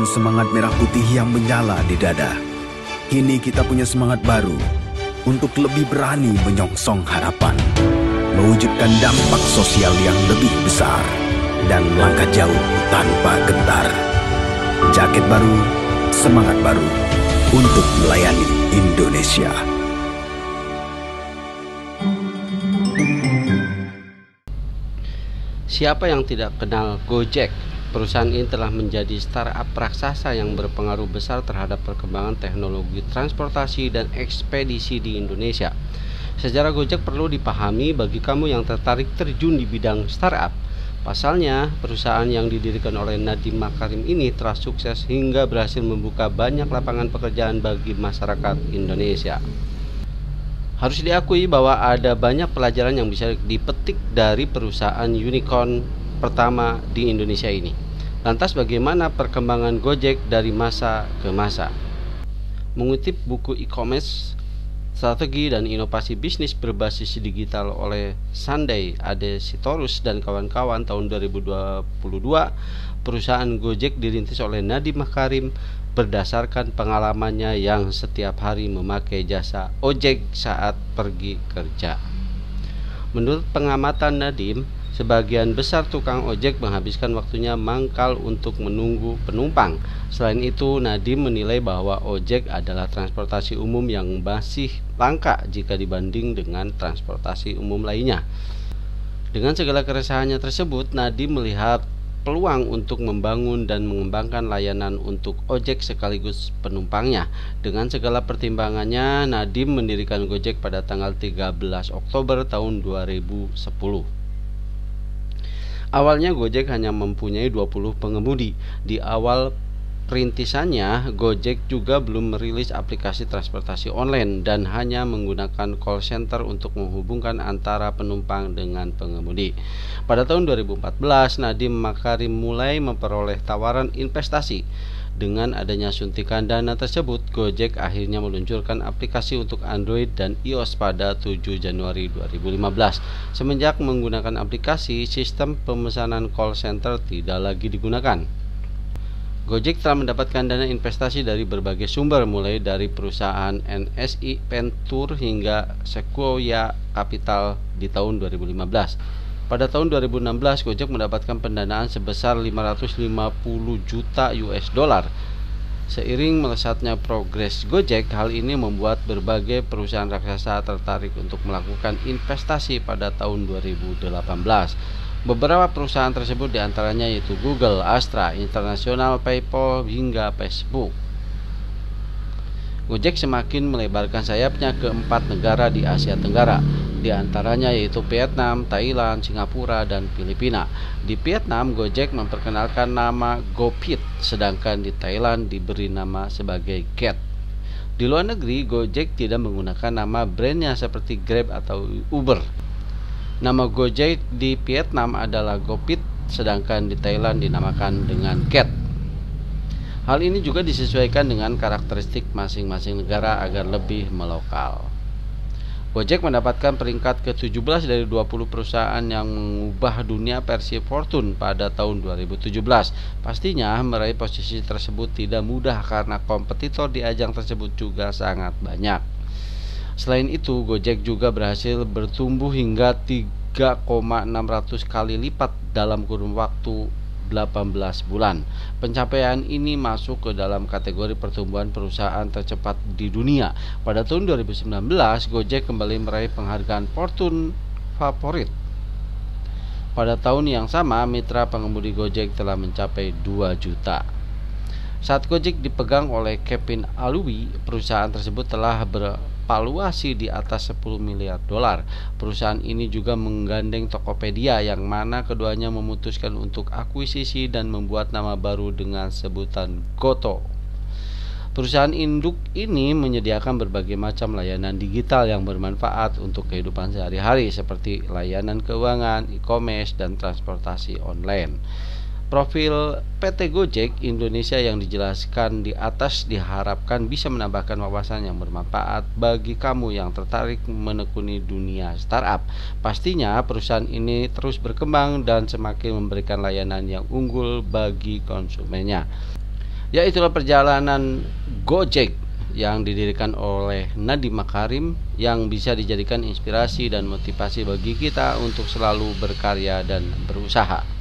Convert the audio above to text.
semangat merah putih yang menyala di dada. Kini kita punya semangat baru untuk lebih berani menyongsong harapan, mewujudkan dampak sosial yang lebih besar, dan langkah jauh tanpa gentar. Jaket baru, semangat baru untuk melayani Indonesia. Siapa yang tidak kenal Gojek? Perusahaan ini telah menjadi startup raksasa yang berpengaruh besar terhadap perkembangan teknologi transportasi dan ekspedisi di Indonesia. Sejarah Gojek perlu dipahami bagi kamu yang tertarik terjun di bidang startup. Pasalnya, perusahaan yang didirikan oleh Nadiem Makarim ini telah sukses hingga berhasil membuka banyak lapangan pekerjaan bagi masyarakat Indonesia. Harus diakui bahwa ada banyak pelajaran yang bisa dipetik dari perusahaan unicorn pertama di Indonesia ini. Lantas bagaimana perkembangan Gojek dari masa ke masa? Mengutip buku e-commerce, strategi dan inovasi bisnis berbasis digital oleh Sunday Adesitorus dan kawan-kawan tahun 2022, perusahaan Gojek dirintis oleh Nadiem Makarim berdasarkan pengalamannya yang setiap hari memakai jasa ojek saat pergi kerja. Menurut pengamatan Nadiem, sebagian besar tukang ojek menghabiskan waktunya mangkal untuk menunggu penumpang. Selain itu, Nadiem menilai bahwa ojek adalah transportasi umum yang masih langka jika dibanding dengan transportasi umum lainnya. Dengan segala keresahannya tersebut, Nadiem melihat peluang untuk membangun dan mengembangkan layanan untuk ojek sekaligus penumpangnya. Dengan segala pertimbangannya, Nadiem mendirikan Gojek pada tanggal 13 Oktober tahun 2010. Awalnya Gojek hanya mempunyai 20 pengemudi. Di awal perintisannya, Gojek juga belum merilis aplikasi transportasi online dan hanya menggunakan call center untuk menghubungkan antara penumpang dengan pengemudi. Pada tahun 2014, Nadiem Makarim mulai memperoleh tawaran investasi. Dengan adanya suntikan dana tersebut, Gojek akhirnya meluncurkan aplikasi untuk Android dan iOS pada 7 Januari 2015. Semenjak menggunakan aplikasi, sistem pemesanan call center tidak lagi digunakan. Gojek telah mendapatkan dana investasi dari berbagai sumber, mulai dari perusahaan NSI Venture hingga Sequoia Capital di tahun 2015. Pada tahun 2016, Gojek mendapatkan pendanaan sebesar 550 juta US dollar. Seiring melesatnya progres Gojek, hal ini membuat berbagai perusahaan raksasa tertarik untuk melakukan investasi pada tahun 2018. Beberapa perusahaan tersebut diantaranya yaitu Google, Astra, International, PayPal, hingga Facebook. Gojek semakin melebarkan sayapnya ke 4 negara di Asia Tenggara, di antaranya yaitu Vietnam, Thailand, Singapura, dan Filipina. Di Vietnam, Gojek memperkenalkan nama GoPit, sedangkan di Thailand diberi nama sebagai Get. Di luar negeri, Gojek tidak menggunakan nama brandnya seperti Grab atau Uber. Nama Gojek di Vietnam adalah GoPit, sedangkan di Thailand dinamakan dengan Get. Hal ini juga disesuaikan dengan karakteristik masing-masing negara agar lebih melokal. Gojek mendapatkan peringkat ke-17 dari 20 perusahaan yang mengubah dunia versi Fortune pada tahun 2017. Pastinya meraih posisi tersebut tidak mudah karena kompetitor di ajang tersebut juga sangat banyak. Selain itu, Gojek juga berhasil bertumbuh hingga 3,600 kali lipat dalam kurun waktu 18 bulan. Pencapaian ini masuk ke dalam kategori pertumbuhan perusahaan tercepat di dunia. Pada tahun 2019, Gojek kembali meraih penghargaan Fortune Favorit. Pada tahun yang sama, mitra pengemudi Gojek telah mencapai 2 juta. Saat Gojek dipegang oleh Kevin Alui, perusahaan tersebut telah bervaluasi di atas 10 miliar dolar. Perusahaan ini juga menggandeng Tokopedia, yang mana keduanya memutuskan untuk akuisisi dan membuat nama baru dengan sebutan Goto. Perusahaan induk ini menyediakan berbagai macam layanan digital yang bermanfaat untuk kehidupan sehari-hari seperti layanan keuangan, e-commerce, dan transportasi online. Profil PT Gojek Indonesia yang dijelaskan di atas diharapkan bisa menambahkan wawasan yang bermanfaat bagi kamu yang tertarik menekuni dunia startup. Pastinya perusahaan ini terus berkembang dan semakin memberikan layanan yang unggul bagi konsumennya. Ya, itulah perjalanan Gojek yang didirikan oleh Nadiem Makarim, yang bisa dijadikan inspirasi dan motivasi bagi kita untuk selalu berkarya dan berusaha.